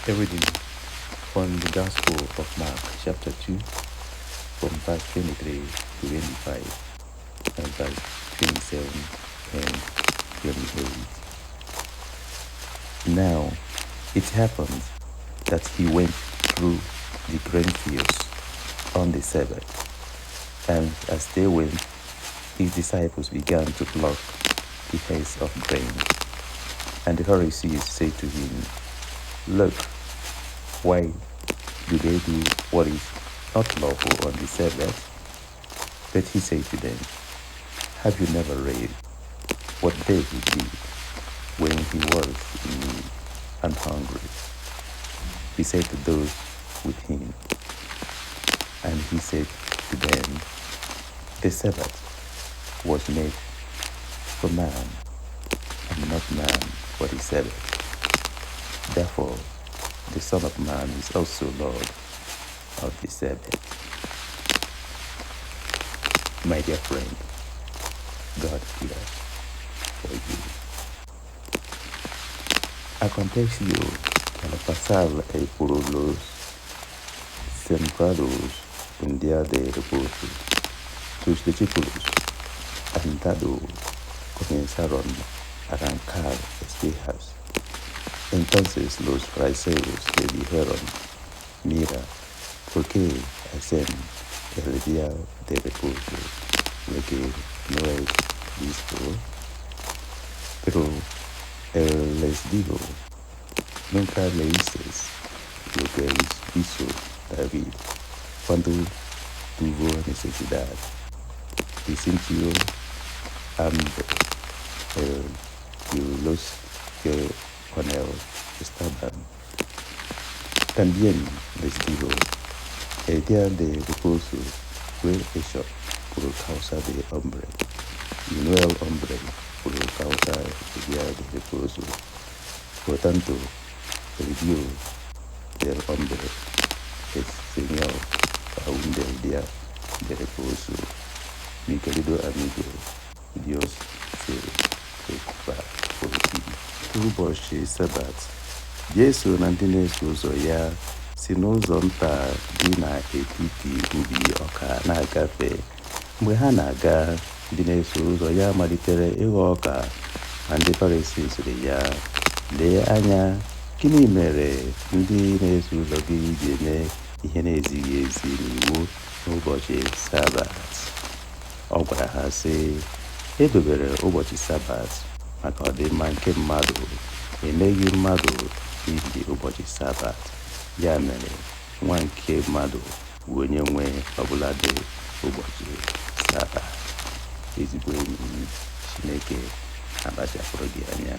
A reading from the Gospel of Mark, chapter 2, from verse 23 to 25, and verse 27 and 28. Now, it happened that he went through the grain fields on the Sabbath, and as they went, his disciples began to pluck the heads of grain. And the Pharisees said to him, "Look, why do they do what is not lawful on the Sabbath?" But he said to them, "Have you never read what David did when he was in need and hungry? He said to those with him, and he said to them, the Sabbath was made for man, and not man for the Sabbath. Therefore, the Son of Man is also Lord of the Sabbath." My dear friend, God cares for you. Aconteció que al pasar por los sembrados un día de reposo, sus discípulos, andando, comenzaron a arrancar espigas. Entonces los fariseos le dijeron, "Mira, ¿por qué hacen el día de reposo lo que no es visto?" Pero él les dijo, "¿Nunca leísteis lo que hizo David cuando tuvo necesidad y sintió hambre, él y los que con él estaban? También les digo, el día de reposo fue hecho por causa del hombre, y no el hombre por causa del día de reposo. Por tanto, el Dios del hombre es Señor aún del día de reposo." Mi querido amigo, Dios se preocupa por ti. Ụbọchị Sabat, Jesu na ndị na-eso ụzọ ya si n'ụzọ nta dị n'etiti ubi ọka na-agafe. Mgbe ha na-aga, ndị na-eso ụzọ ya malitere ịghọ ọka, ma ndị Farisii sịrị ya, "Lee anya, gịnị mere ndị na-eso ụzọ gị ji eme ihe na-ezighị ezi n'iwu n'ụbọchị Sabat?" Ọ gwara ha sị, "Edobere ụbọchị Sabat maka ọdịmma nke mmadụ, emeghị mmadụ n'ihi ụbọchị Sabat. Ya mere, nwa nke mmadụ bụ onye nwe ọbụladị ụbọchị Sabat." Ezigbo enyi m, Chineke abachapụrụ gị anya.